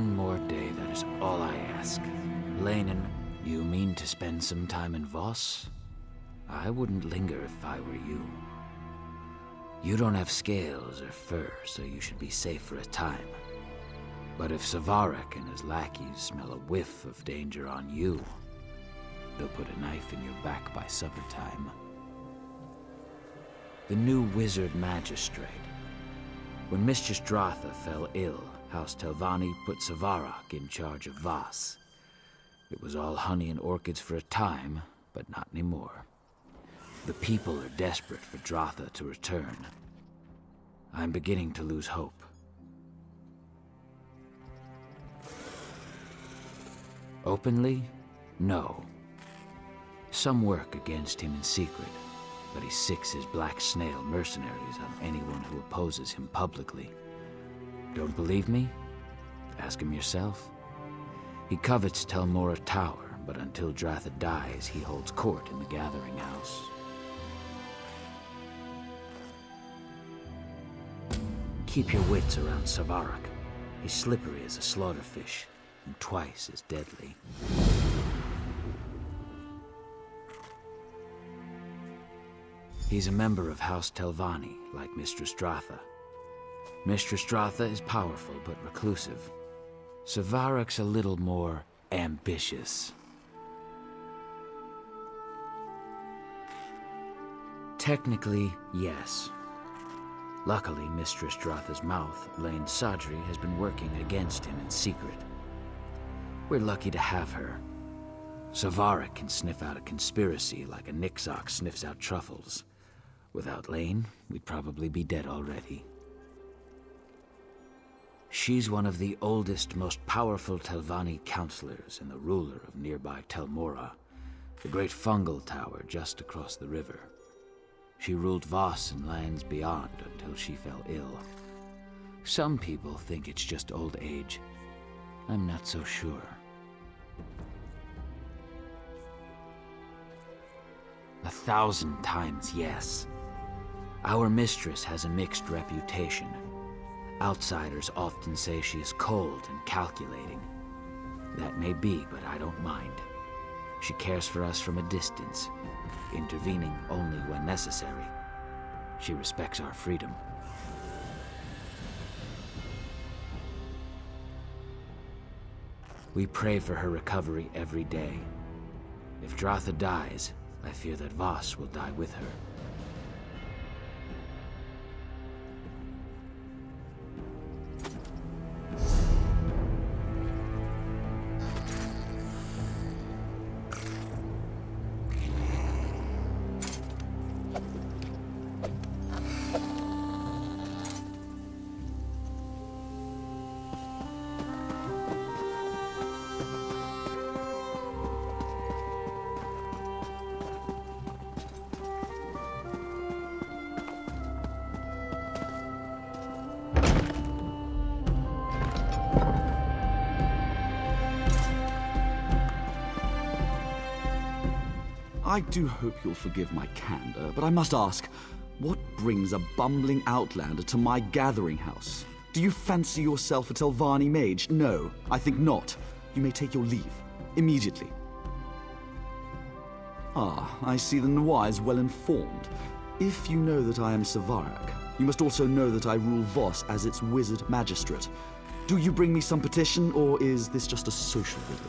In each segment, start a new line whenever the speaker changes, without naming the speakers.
One more day, that is all I ask. Lanen, you mean to spend some time in Voss? I wouldn't linger if I were you. You don't have scales or fur, so you should be safe for a time. But if Savarak and his lackeys smell a whiff of danger on you, they'll put a knife in your back by supper time. The new wizard magistrate. When Mistress Dratha fell ill, House Telvanni put Savarak in charge of Voss. It was all honey and orchids for a time, but not anymore. The people are desperate for Dratha to return. I'm beginning to lose hope. Openly? No. Some work against him in secret, but he sicks his black snail mercenaries on anyone who opposes him publicly. Don't believe me? Ask him yourself. He covets Telmora Tower, but until Dratha dies, he holds court in the Gathering House. Keep your wits around Savarak. He's slippery as a slaughterfish, and twice as deadly. He's a member of House Telvanni, like Mistress Dratha. Mistress Dratha is powerful but reclusive. Savarak's a little more ambitious. Technically, yes. Luckily, Mistress Dratha's mouth, Lane Sadri, has been working against him in secret. We're lucky to have her. Savarak can sniff out a conspiracy like a Nixox sniffs out truffles. Without Lane, we'd probably be dead already. She's one of the oldest, most powerful Telvanni counselors and the ruler of nearby Telmora, the great fungal tower just across the river. She ruled Voss and lands beyond until she fell ill. Some people think it's just old age. I'm not so sure. 1,000 times yes. Our mistress has a mixed reputation. Outsiders often say she is cold and calculating. That may be, but I don't mind. She cares for us from a distance, intervening only when necessary. She respects our freedom. We pray for her recovery every day. If Dratha dies, I fear that Voss will die with her.
I do hope you'll forgive my candor, but I must ask, what brings a bumbling outlander to my gathering house? Do you fancy yourself a Telvanni mage? No, I think not. You may take your leave. Immediately. Ah, I see the Noir is well informed. If you know that I am Savarak, you must also know that I rule Voss as its wizard magistrate. Do you bring me some petition, or is this just a social visit?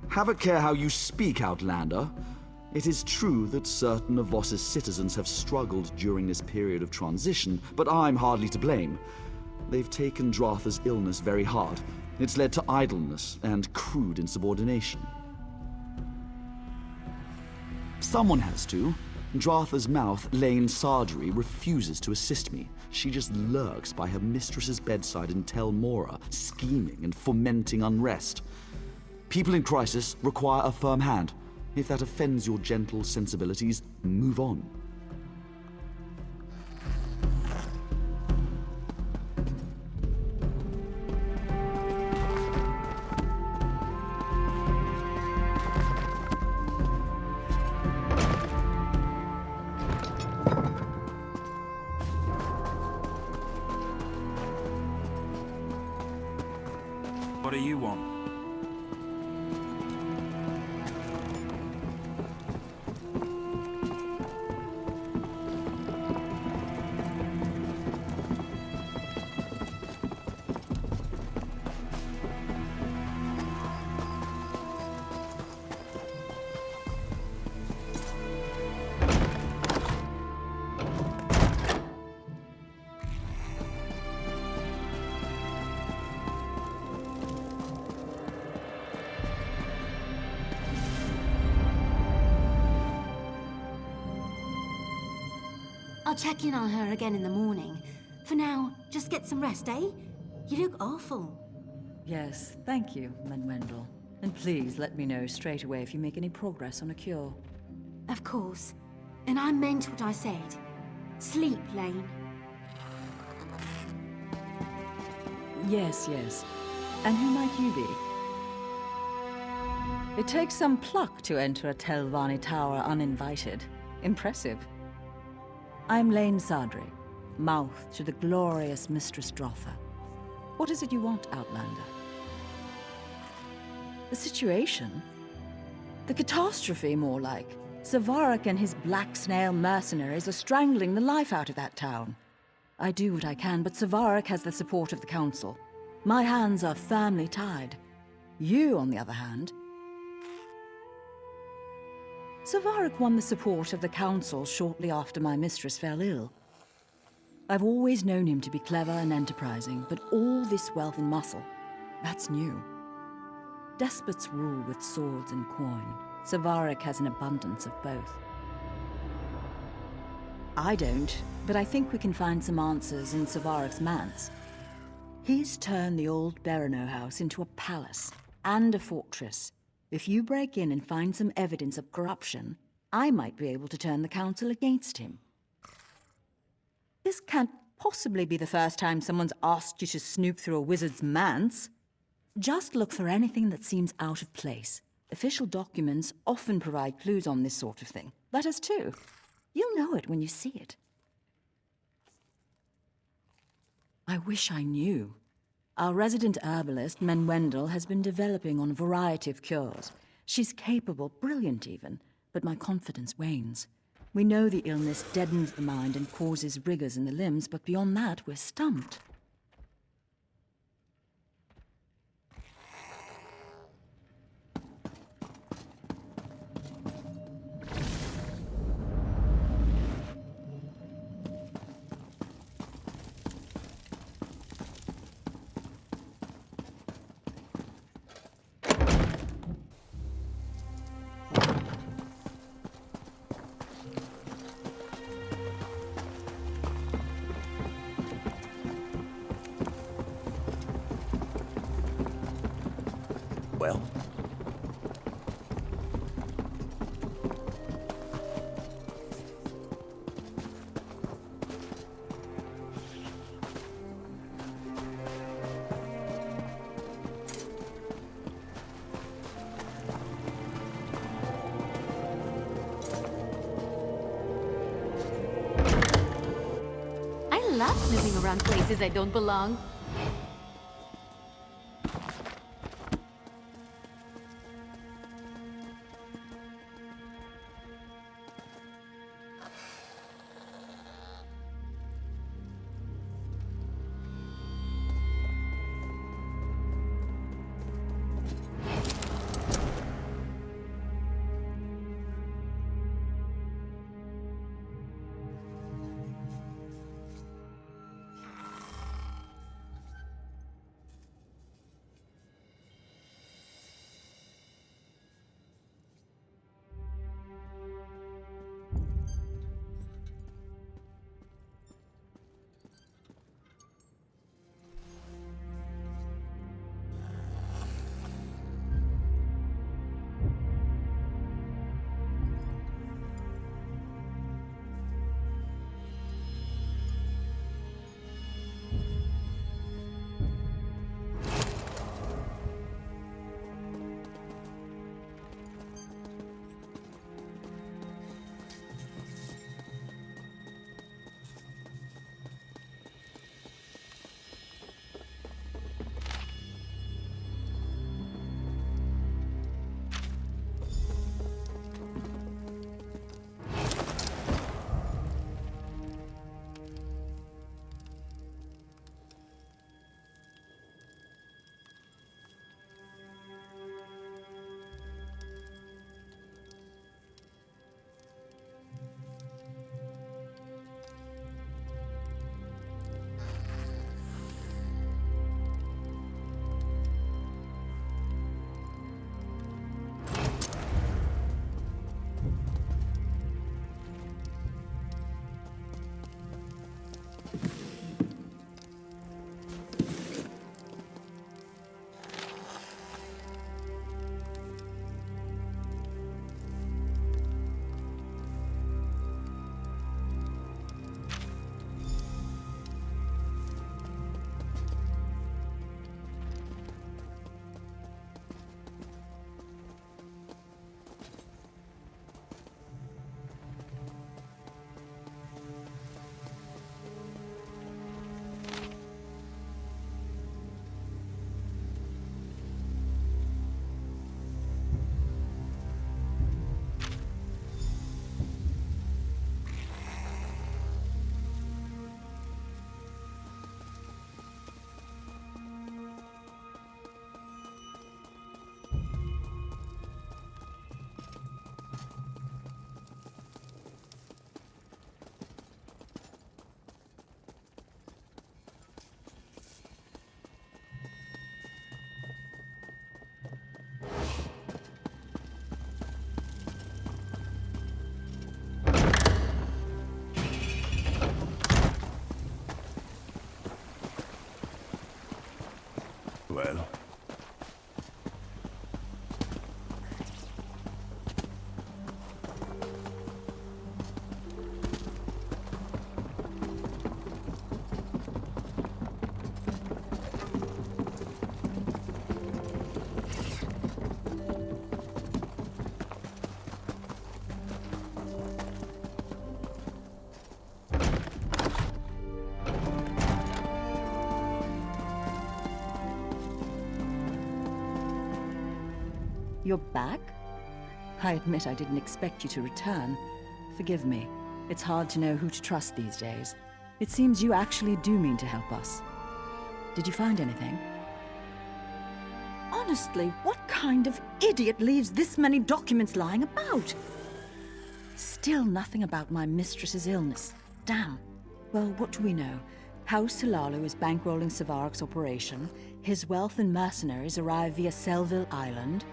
Have a care how you speak, Outlander. It is true that certain of Voss's citizens have struggled during this period of transition, but I'm hardly to blame. They've taken Dratha's illness very hard. It's led to idleness and crude insubordination. Someone has to. Dratha's mouth, Lane Sardry, refuses to assist me. She just lurks by her mistress's bedside in Telmora, scheming and fomenting unrest. People in crisis require a firm hand. If that offends your gentle sensibilities, move on.
What do you want?
I'll check in on her again in the morning. For now, just get some rest, eh? You look awful.
Yes, thank you, Manuel. And please let me know straight away if you make any progress on a cure.
Of course. And I meant what I said. Sleep, Lane.
Yes, yes. And who might you be? It takes some pluck to enter a Telvanni tower uninvited. Impressive. I'm Lane Sadri, mouth to the glorious Mistress Dratha. What is it you want, Outlander? The situation? The catastrophe, more like. Savarak and his black snail mercenaries are strangling the life out of that town. I do what I can, but Savarak has the support of the Council. My hands are firmly tied. You, on the other hand... Savarak won the support of the Council shortly after my mistress fell ill. I've always known him to be clever and enterprising, but all this wealth and muscle, that's new. Despots rule with swords and coin. Savarak has an abundance of both. I don't, but I think we can find some answers in Savarak's manse. He's turned the old Berino house into a palace and a fortress. If you break in and find some evidence of corruption, I might be able to turn the Council against him. This can't possibly be the first time someone's asked you to snoop through a wizard's manse. Just look for anything that seems out of place. Official documents often provide clues on this sort of thing. Letters too. You'll know it when you see it. I wish I knew. Our resident herbalist, Menwendel, has been developing on a variety of cures. She's capable, brilliant even, but my confidence wanes. We know the illness deadens the mind and causes rigors in the limbs, but beyond that, we're stumped.
Well?
I love snooping around places I don't belong.
You're back? I admit I didn't expect you to return. Forgive me. It's hard to know who to trust these days. It seems you actually do mean to help us. Did you find anything? Honestly, what kind of idiot leaves this many documents lying about? Still nothing about my mistress's illness. Damn. Well, what do we know? House Halalu is bankrolling Savarak's operation. His wealth and mercenaries arrive via Selville Island.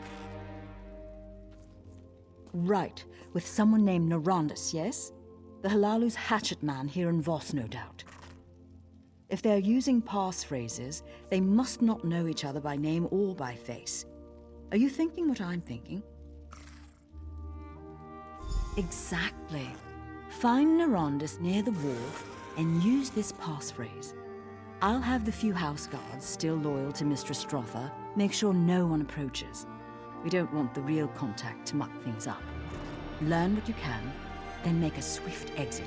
Right, with someone named Narondus, yes? The Halalu's hatchet man here in Voss, no doubt. If they're using passphrases, they must not know each other by name or by face. Are you thinking what I'm thinking? Exactly. Find Narondus near the wharf and use this passphrase. I'll have the few house guards still loyal to Mistress Dratha make sure no one approaches. We don't want the real contact to muck things up. Learn what you can, then make a swift exit.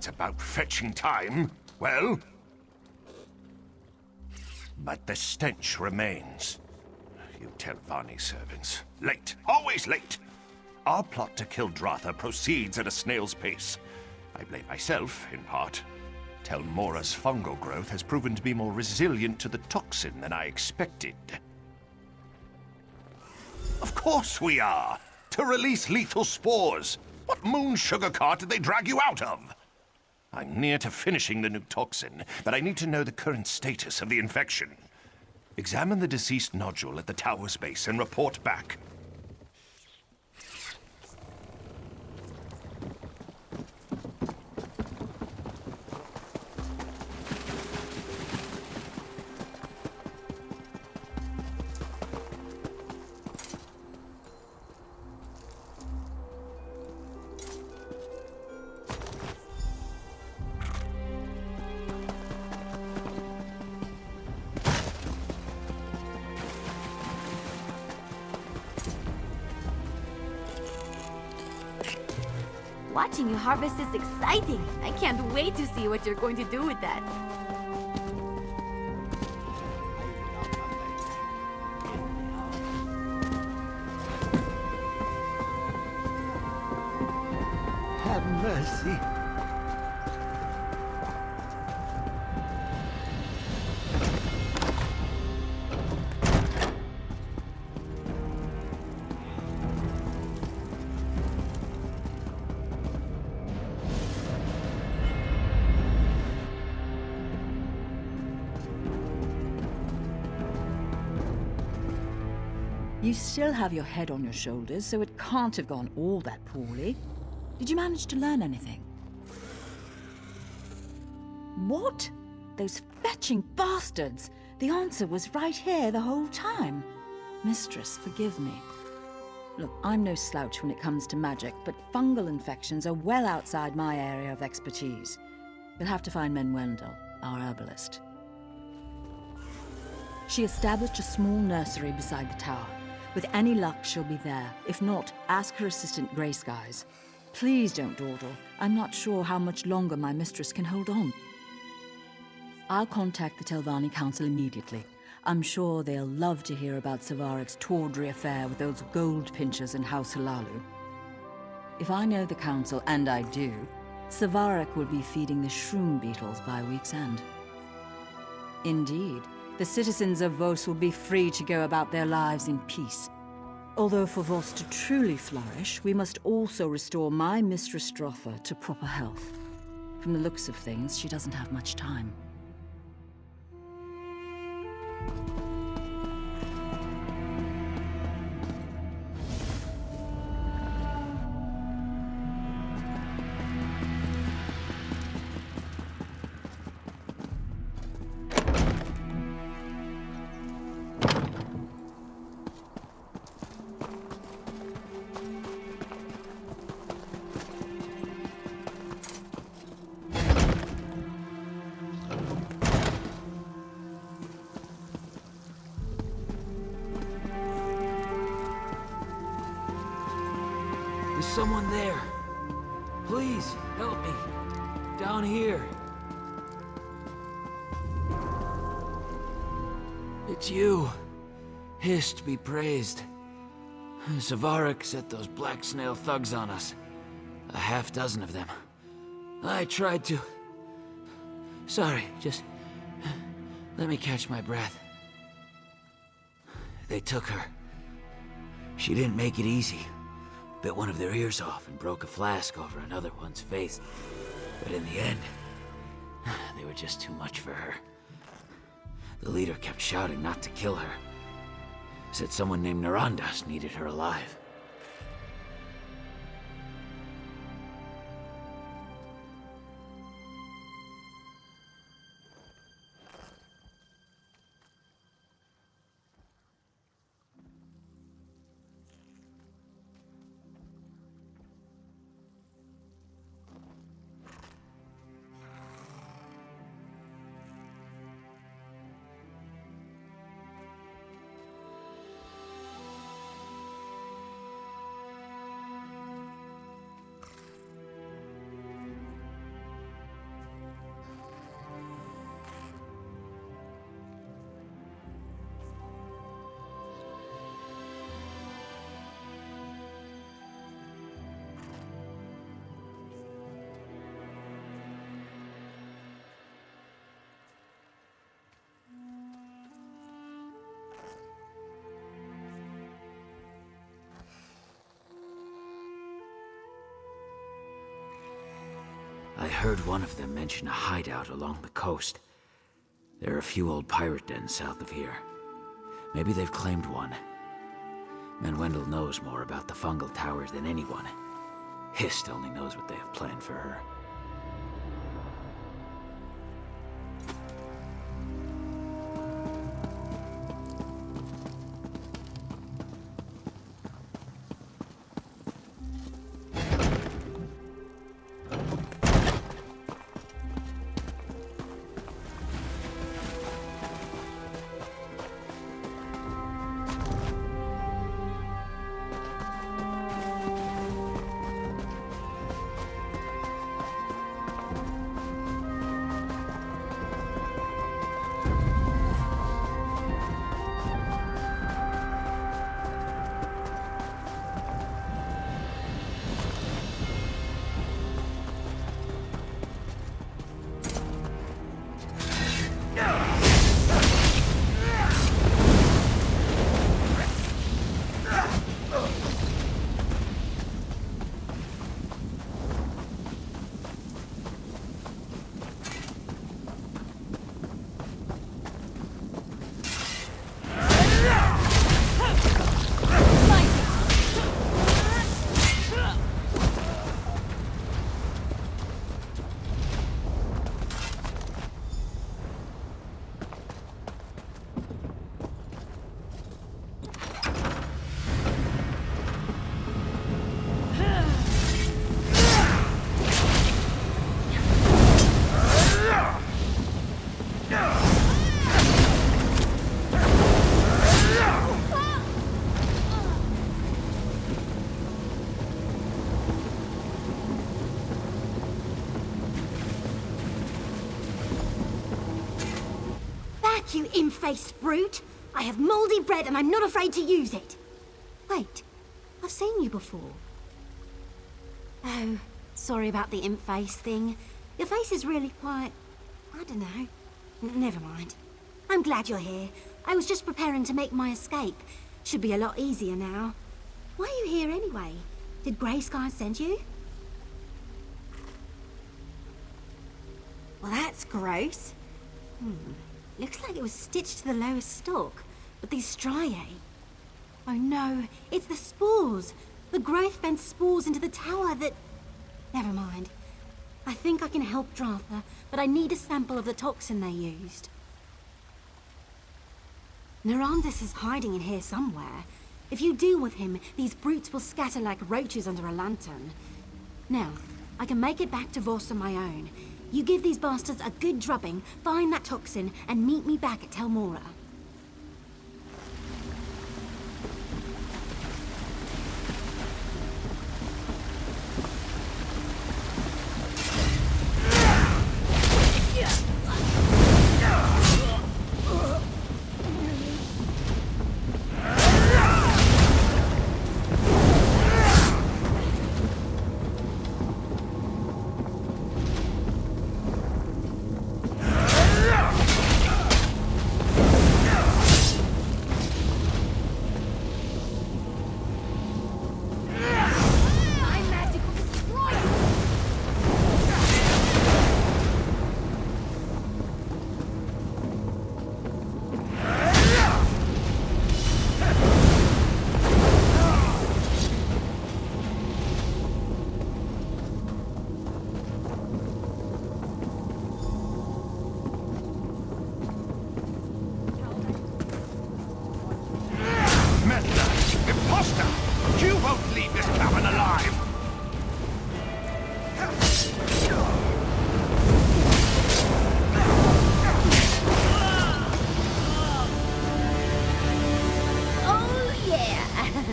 About fetching time, well? But the stench remains. You Telvanni servants. Late. Always late. Our plot to kill Dratha proceeds at a snail's pace. I blame myself, in part. Telmora's fungal growth has proven to be more resilient to the toxin than I expected. Of course we are! To release lethal spores! What moon sugar cart did they drag you out of? I'm near to finishing the new toxin, but I need to know the current status of the infection. Examine the deceased nodule at the tower's base and report back.
Watching you harvest is exciting. I can't wait to see what you're going to do with that.
Have mercy.
You still have your head on your shoulders, so it can't have gone all that poorly. Did you manage to learn anything? What? Those fetching bastards! The answer was right here the whole time. Mistress, forgive me. Look, I'm no slouch when it comes to magic, but fungal infections are well outside my area of expertise. You'll have to find Menwendel, our herbalist. She established a small nursery beside the tower. With any luck, she'll be there. If not, ask her assistant Grey Skies. Please don't dawdle. I'm not sure how much longer my mistress can hold on. I'll contact the Telvanni Council immediately. I'm sure they'll love to hear about Savarak's tawdry affair with those gold pinchers in House Halalu. If I know the Council, and I do, Savarak will be feeding the shroom beetles by week's end. Indeed. The citizens of Voss will be free to go about their lives in peace. Although for Voss to truly flourish, we must also restore my Mistress Dratha to proper health. From the looks of things, she doesn't have much time.
Is someone there? Please, help me. Down here. It's you. Hist be praised. Savarak set those black snail thugs on us. A half dozen of them. I tried to... Sorry, just... let me catch my breath. They took her. She didn't make it easy. Bit one of their ears off and broke a flask over another one's face. But in the end, they were just too much for her. The leader kept shouting not to kill her. Said someone named Narandas needed her alive. I heard one of them mention a hideout along the coast. There are a few old pirate dens south of here. Maybe they've claimed one. Manwendel knows more about the fungal towers than anyone. Hist only knows what they have planned for her.
You imp-faced brute! I have moldy bread and I'm not afraid to use it! Wait, I've seen you before. Oh, sorry about the imp-face thing. Your face is really quite... I don't know. Never mind. I'm glad you're here. I was just preparing to make my escape. Should be a lot easier now. Why are you here anyway? Did Grey Sky send you? Well, that's gross. Looks like it was stitched to the lowest stalk, but these striae... Oh no, it's the spores! The growth vents spores into the tower that... Never mind. I think I can help Dratha, but I need a sample of the toxin they used. Narandas is hiding in here somewhere. If you deal with him, these brutes will scatter like roaches under a lantern. Now, I can make it back to Voss on my own. You give these bastards a good drubbing, find that toxin, and meet me back at Telmora.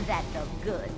That felt good.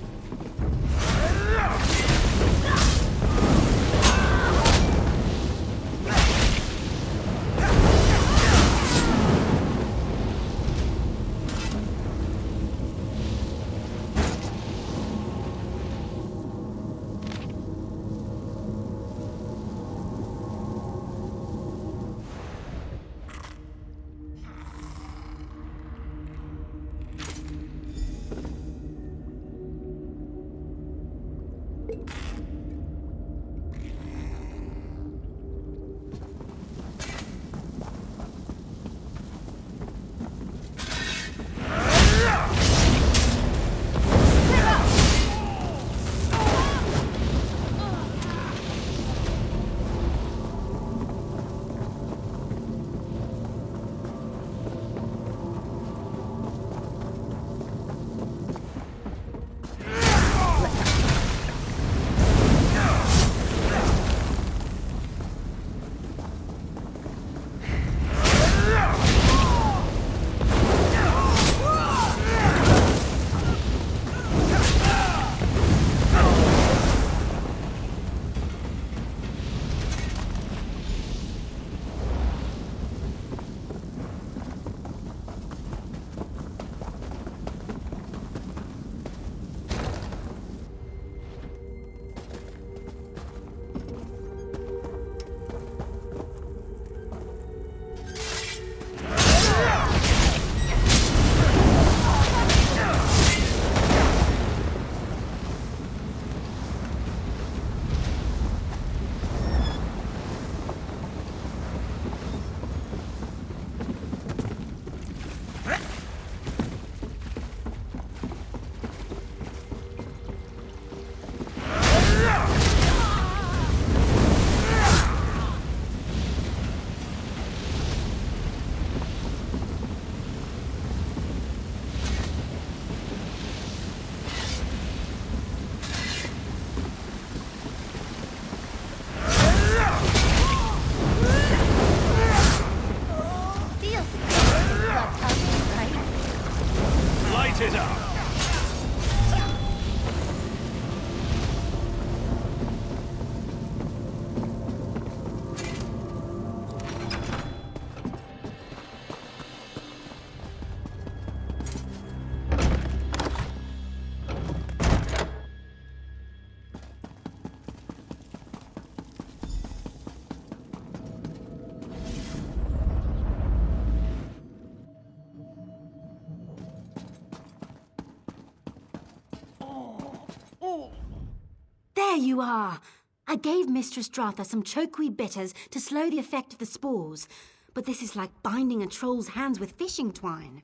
There you are! I gave Mistress Dratha some chokeweed bitters to slow the effect of the spores, but this is like binding a troll's hands with fishing twine.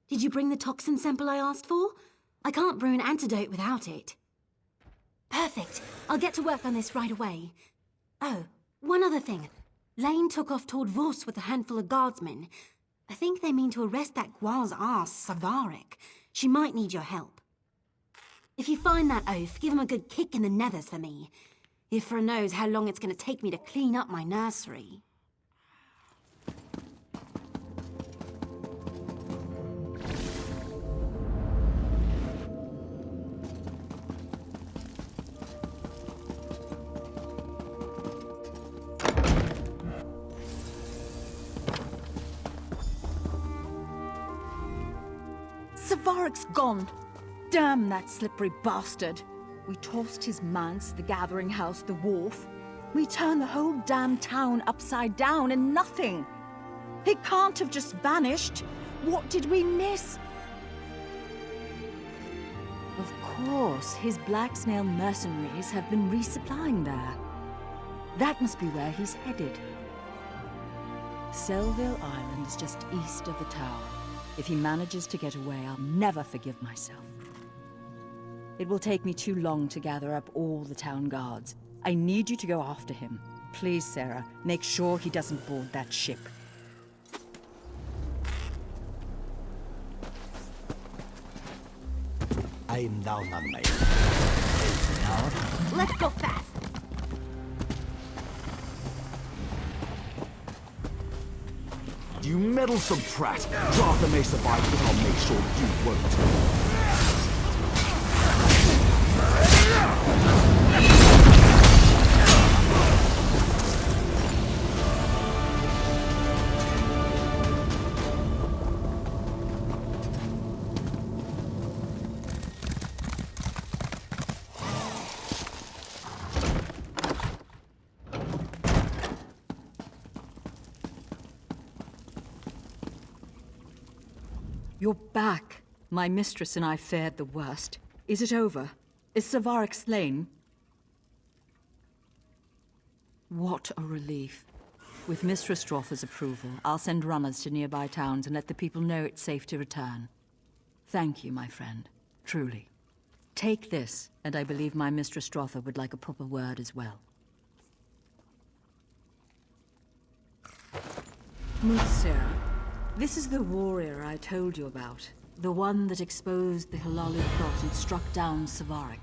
Did you bring the toxin sample I asked for? I can't brew an antidote without it. Perfect. I'll get to work on this right away. Oh, one other thing. Lane took off toward Vos with a handful of guardsmen. I think they mean to arrest that Guar's ass, Savarak. She might need your help. If you find that oaf, give him a good kick in the nethers for me. Ifra knows how long it's going to take me to clean up my nursery.
Savarak's gone. Damn that slippery bastard. We tossed his manse, the gathering house, the wharf. We turned the whole damn town upside down and nothing. He can't have just vanished. What did we miss? Of course, his black snail mercenaries have been resupplying there. That must be where he's headed. Selville Island is just east of the tower. If he manages to get away, I'll never forgive myself. It will take me too long to gather up all the town guards. I need you to go after him. Please, Sarah, make sure he doesn't board that ship.
I'm down on my...
Let's go fast!
You meddlesome prat! Dratha may survive, but I'll make sure you won't.
You're back. My mistress and I fared the worst. Is it over? Is Savarak slain? What a relief. With Mistress Dratha's approval, I'll send runners to nearby towns and let the people know it's safe to return. Thank you, my friend. Truly. Take this, and I believe my Mistress Dratha would like a proper word as well. Mutsira, this is the warrior I told you about. The one that exposed the Halalu plot and struck down Savarak.